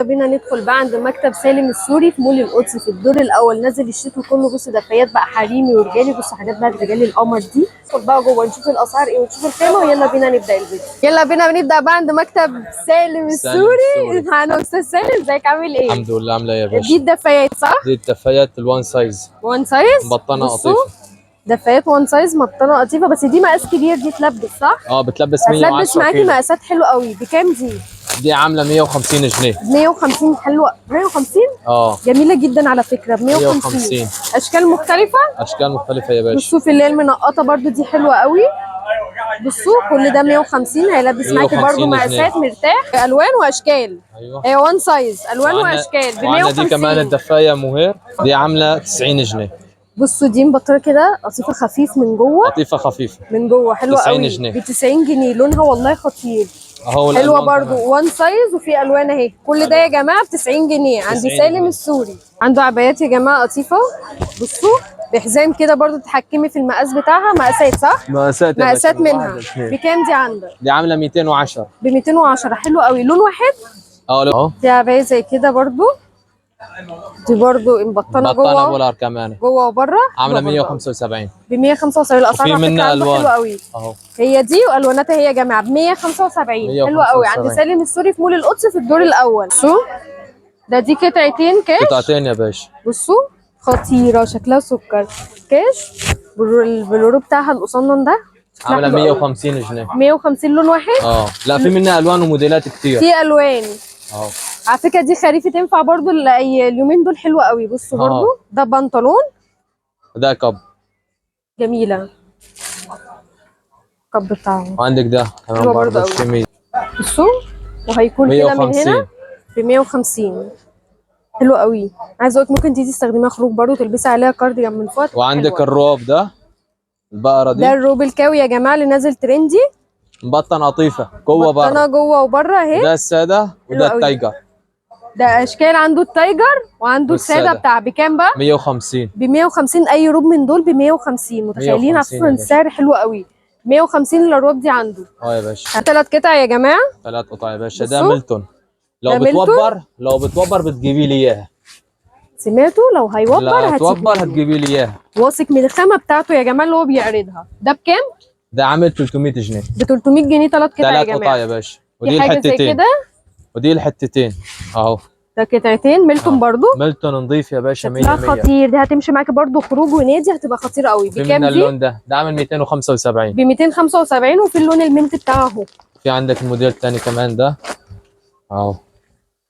بينا ندخل بقى عند مكتب سالم السوري في مول القدس في الدور الاول. نازل الشتوي كله. بص دفايات بقى حريمي ورجالي. بص حاجات بقى رجالي القمر دي. ندخل بقى جوه نشوف الاسعار ايه ونشوف الخامه ويلا بينا نبدا الفيديو. يلا بينا نبدا بقى عند مكتب سالم السوري. معانا استاذ سالم. ازيك عامل ايه؟ الحمد لله. عامله ايه يا باشا؟ دي الدفايات صح؟ دي الدفايات الوان سايز. وان سايز مبطنه قطيفه. دفايات وان سايز مبطنه قطيفه. بس دي مقاس كبير. دي تلبس صح؟ بتلبس 110 هتلبس معاكي كيلو. مقاسات حلوه قوي. بكام دي؟ دي عامله 150 جنيه. 150 حلوه. 150 جميله جدا على فكره. ب 150 اشكال مختلفه. اشكال مختلفه يا باشا. بصوا في اللي هي المنقطه برده دي حلوه قوي. بصوا كل ده 150 هيلبس معاكي برده مقاسات مرتاح. الوان واشكال. ايوه وان سايز الوان واشكال ب 150. دي كمان الدفايه مهير. دي عامله 90 جنيه. بصوا دي مبطله كده قطيفه خفيف من جوه. قطيفه خفيفه من جوه حلوه 90 قوي. جنيه. ب 90 جنيه لونها والله خطير. اهو حلوه برضو وان سايز وفي الوان اهي. كل ده يا جماعه ب 90 جنيه عند سالم السوري. عنده عبايات يا جماعه قطيفه. بصوا بحزام كده برضو تتحكمي في المقاس بتاعها. مقاسات صح؟ مقاسات منها. بكام دي عندك؟ دي عامله 210. ب 210 حلو قوي. لون واحد. اهو دي عبايه زي كده برضو. دي برضو مبطنه جوه بولار كمان جوه وبره. عامله 175. ب 175. الاسعار في منها الوان حلوه قوي اهو. هي دي والواناتها هي يا جماعه ب 175. حلوه قوي عند سالم السوري في مول القدس في الدور الاول. بصوا دي قطعتين كاش. قطعتين يا باشا. بصوا خطيره شكلها سكر. كاش البلورو بتاعها القصنن ده عامله 150 جنيه. 150 لون واحد. لا في منها الوان وموديلات كتير. في الوان اهو. على فكره دي خريفي تنفع برضو اليومين دول. حلوه قوي. بصوا برضو ده بنطلون. ده كب جميله. الكب بتاعه. وعندك ده كمان برضه الشميز. بصوا وهيكون كده من هنا ب 150. حلو قوي. عايزه اقول لك ممكن دي تستخدميها خروج برضه تلبسي عليها كارديجان من فوق. وعندك الروب ده البقره دي. ده الروب الكاوي يا جماعه اللي نازل ترندي. مبطن قطيفه جوه بره. مبطنه جوه وبره اهي. ده الساده وده التايجر. ده اشكال. عنده التايجر وعنده الساده بتاع. بكام بقى؟ 150. ب 150. اي روب من دول ب 150. متخيلين اصلا السعر حلو قوي. 150 الروب دي عنده. يا باشا. 3 قطع يا جماعه. 3 قطع يا باشا. ده ميلتون. لو بتوبر بتجيبي لي اياها. سمعتوا؟ لو هيوبر هتجيبي لي اياها. واثق من الخامه بتاعته يا جماعه اللي هو بيعرضها. ده بكام؟ ده عامل 300 جنيه. ب 300 جنيه 3 قطع يا جماعه. 3 قطع يا باشا. ودي الحتتين. ودي الحتتين اهو. ده قطعتين ميلتون برضو. ميلتون نضيف يا باشا 100%. خطير. دي هتمشي معاكي برضو خروج ونادي. هتبقى خطيره قوي. بكام دي؟ اللون ده عامل 275. ب 275. وفي اللون المنت بتاعه اهو. في عندك الموديل الثاني كمان ده اهو.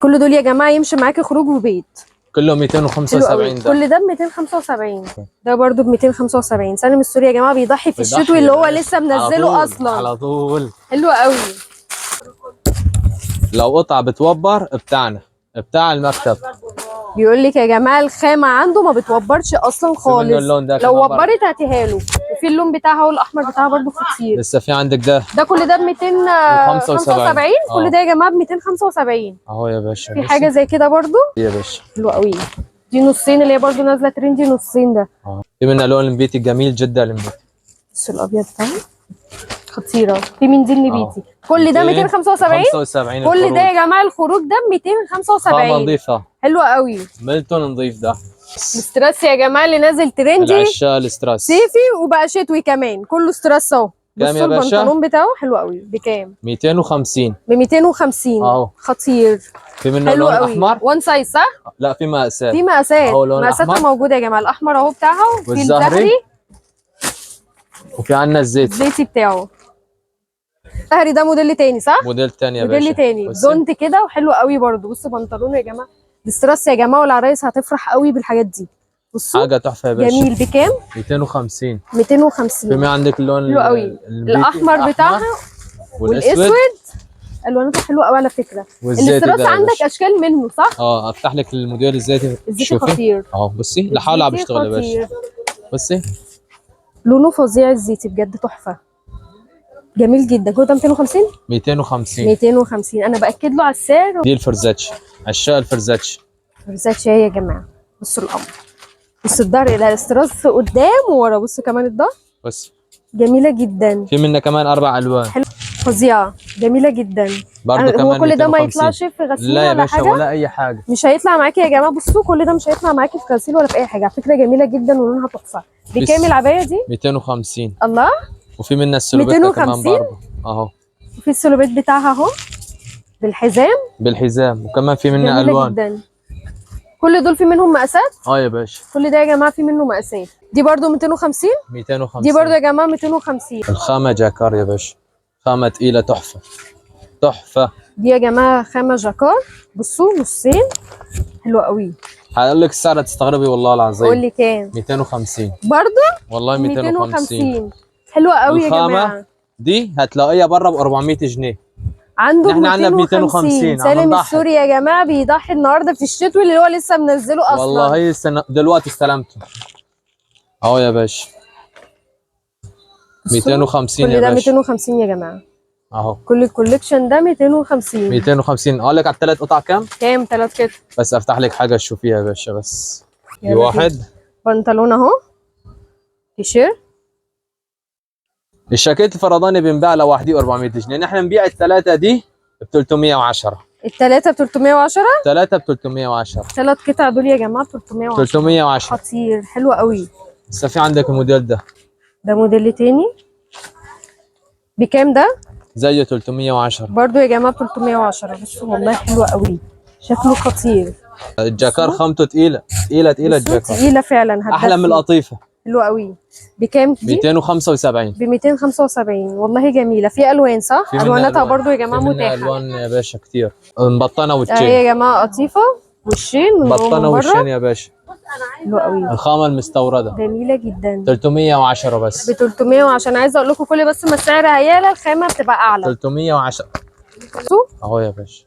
كل دول يا جماعه يمشي معاكي خروج وبيت. كله 275. ده كل ده ب 275. ده برضو ب 275. سالم السوري يا جماعه بيضحي في الشتوي اللي هو لسه منزله اصلا على طول. حلو قوي. لو قطعه بتوبر بتاع المكتب. بيقول لك يا جماعه الخامه عنده ما بتوبرش اصلا خالص. لو وبرت هاتيها له. وفي اللون بتاعها والاحمر بتاعها برضو خطير. لسه في عندك ده كل ده ب 275. كل ده يا جماعه ب 275 اهو يا باشا. في حاجه زي كده برضو يا باشا. حلوه قوي. دي نصين اللي هي برضو نازله ترندي. نصين ده في منها لون البيتي جميل جدا. البيتي بص الابيض ده خطيره. في منديل نبيتي. كل ده 275. كل ده يا جماعه الخروج ده ب 275. نظيفه. حلوه قوي. ميلتون نظيف ده. الاستراس يا جماعه اللي نازل ترندي. العشاء الاستراس صيفي وبقى شتوي كمان. كله استراس اهو. كام يا باشا؟ البنطلون بتاعه حلو قوي. بكام؟ 250. ب 250 اهو. خطير. في منه لون احمر. وان سايز صح؟ لا في مقاسات. مقاساتها موجوده يا جماعه. الاحمر اهو بتاعها. وفي الزهري. وفي عندنا الزيتي بتاعه. الزهري ده موديل تاني صح؟ موديل تاني يا باشا. موديل تاني بزونت كده وحلو قوي برده. بصوا بنطلونه يا جماعه. الاستراس يا جماعه والعرايس هتفرح قوي بالحاجات دي. بصوا حاجه تحفه يا باشا. جميل. بكام؟ 250. 250. في عندك اللون حلو قوي. الاحمر بتاعها والاسود. الواناتها حلوه قوي على فكره. الاستراس عندك اشكال منه صح؟ افتح لك الموديل الزيتي. خطير اهو. بصي لحاله عم بيشتغل يا باشا. بصي لونه فظيع. الزيتي بجد تحفه. جميل جدا. كل ده 250. 250. انا باكد له على السعر. دي الفرزاتش. عشاء الفرزاتش. فرزاتش اهي يا جماعه. بصوا القمر. بصوا الظهر. الاستراس قدام وورا. بصوا كمان الظهر. بس جميله جدا. في منها كمان 4 الوان. حلو. فظيعه جميله جدا. برضه كمان هو كل ده ما 250. يطلعش في غسيل لا يا ولا باشا حاجه؟ ولا اي حاجه. مش هيطلع معاكي يا جماعه، بصوا كل ده مش هيطلع معاكي في غسيل ولا في اي حاجه، على فكره جميله جدا ولونها تحفه. بكام العبايه دي؟ 250. الله. وفي منها السلوبيتا كمان 250؟ برضه اهو. وفي السلوبيت بتاعها اهو بالحزام. بالحزام، وكمان في منها جميله الوان. جدا. كل دول في منهم مقاسات؟ يا باشا. كل ده يا جماعه في منه مقاسات. دي برضو 250. 250. دي برضو يا جماعه 250. الخامه جاكار يا باشا، خامه تقيله تحفه تحفه. دي يا جماعه خامه جاكار، بصوا نصين، حلوه قوي. هقول لك السعر هتستغربي والله العظيم. قول لي كام؟ 250 برضو والله. 250 حلوه قوي يا الخامه جماعه. دي هتلاقيها بره ب 400 جنيه. عنده احنا عندنا ب 250. سالم هنضحي. السوري يا جماعه بيضحي النهارده في الشتوي اللي هو لسه منزله اصلا. والله دلوقتي استلمته اهو يا باشا. 250 كل يا ده باشا 250 يا جماعه. اهو. كل الكوليكشن ده 250. 250. اقول لك على الثلاث قطع كام؟ كام 3 قطع؟ بس افتح لك حاجه تشوفيها يا باشا بس. دي يلا واحد. بنطلون اهو، تيشيرت. الشاكيت الفرداني بنبيع لوحدي 400 جنيه، نحن نبيع الثلاثه دي ب 310. الثلاثه ب 310. ثلاثه ب 310. 3 قطع دول يا جماعه ب 310. 310 خطير، حلو قوي. لسه في عندك الموديل ده. ده موديل تاني. بكام ده؟ زيه 310 برضو يا جماعه ب 310. بصوا والله حلو قوي، شكله خطير. الجاكار خامته تقيله تقيله تقيله. بصوا الجاكار تقيله فعلا، هتدفي. احلى من القطيفه. حلو قوي. بكام دي؟ 275. ب 275 والله جميله. في الوان صح؟ في منها الواناتها ألوان. برضو يا جماعه في منها متاحه. الوان يا باشا كتير، مبطنه اهي وتشين. يا جماعه قطيفه وشين من جوه مبطنه ومن وتشين بره. يا باشا. حلو قوي. الخامه المستورده. جميله جدا. 310 بس. ب 300. وعشان عايزه اقول لكم كل بس ما السعر هيعلى الخامه بتبقى اعلى. 310 بصوا اهو يا باشا.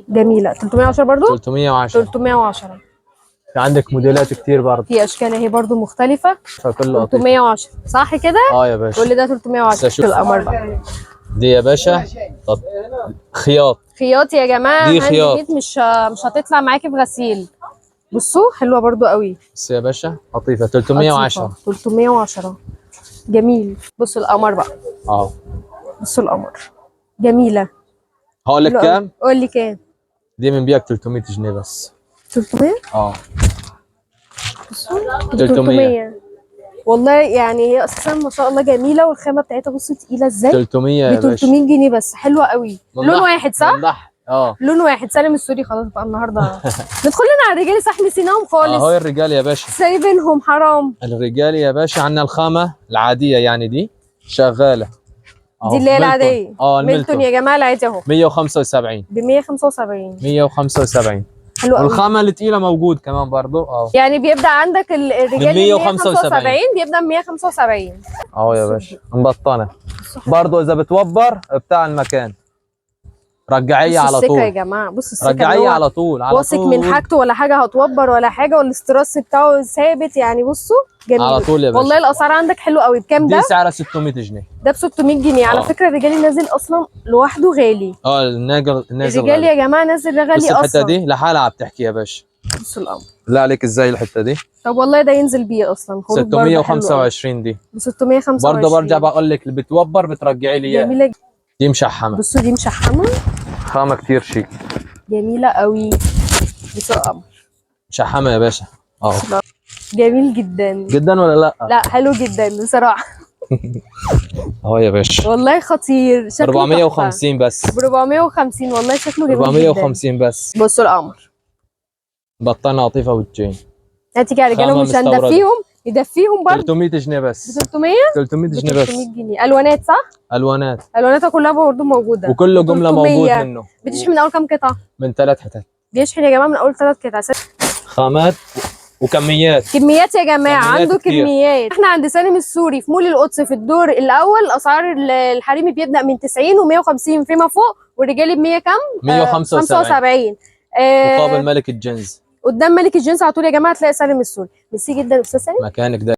جميله. 310 برضو. 310. 310. في عندك موديلات كتير برضه. في اشكال اهي برضو مختلفه. فكل قطيفه 310 صح كده؟ يا باشا. كل ده 310. شوف. القمر بقى. دي يا باشا طب خياط. خياط يا جماعه. دي خياط. هاند ميد، مش هتطلع معاكي في غسيل. بصوا حلوه برضو قوي. بس يا باشا قطيفه 310. 310 جميل. بصوا القمر بقى. بصوا القمر جميله. هقول لك كام؟ قول لي كام. دي من بيك 300 جنيه بس. 300. بصوا 300 والله. يعني هي اساسا ما شاء الله جميله، والخامه بتاعتها بصوا تقيله ازاي. 300 يا ب 300 جنيه بس. حلوه قوي. لون واحد صح؟ لون واحد. سالم السوري خلاص بقى النهارده. ندخل لنا على الرجالي صح، نسيناهم خالص. اهو الرجال يا باشا سايبينهم حرام. الرجال يا باشا عندنا الخامه العاديه يعني دي شغاله. دي اللي هي العاديه. ميلتون يا جماعه العادي اهو 175. ب 175. 175. حلو قوي. والخامه الثقيله موجود كمان برضو يعني بيبدا عندك الرجال 175 بيبدا 175 يا باشا. مبطنه برضو اذا بتوبر بتاع المكان رجعيه على طول يا جماعه. بصوا السكه رجعيه على طول واثق من حاجته ولا حاجه هتوبر ولا حاجه، والاستراس بتاعه ثابت يعني. بصوا جميل على طول يا باشا. والله الاسعار عندك حلوه قوي. بكام ده؟ دي سعرها 600 جنيه. ده ب 600 جنيه. على فكره الرجالي نازل اصلا لوحده غالي. نازل الرجالي يا جماعه نازل غالي اصلا. بس الحته دي لحالها بتحكي يا باشا. بصوا القمر. لا عليك ازاي الحته دي. طب والله ده ينزل بيه اصلا. 625 دي ب 625 برضه. برجع بقول لك اللي بتوبر بترجعي لي اياها. جميله. دي مشحمه. بصوا دي مشحمه. خامه كتير شيك جميله قوي. بصوا القمر. مشحمه يا باشا. جميل جدا. جدا ولا لا؟ لا حلو جدا بصراحه. يا باشا والله خطير. شكله 450 بس. ب 450 والله شكله جميل 450 بس. بصوا القمر. بطانه لطيفه وتجين. هاتي على رجاله مش هندفيهم. يدفيهم برضه 300 جنيه بس. ب 300. 300 جنيه بس. 300 جنيه. الوانات صح؟ الواناتها كلها برضه موجوده. وكل جمله موجود منه. بتشحن من اول كام قطعه؟ من 3 حتت. بيشحن يا جماعه من اول 3 قطع. خامات وكميات. كميات يا جماعه. عنده كتير. كميات. احنا عند سالم السوري في مول القدس في الدور الاول. اسعار الحريمي بيبدا من 90 و150 فيما فوق، والرجالي ب 100 كام؟ 175 مقابل ملك الجنس. قدام ملك الجنس على طول يا جماعه تلاقي سالم السوري. ميرسي جدا استاذ سالم. مكانك ده.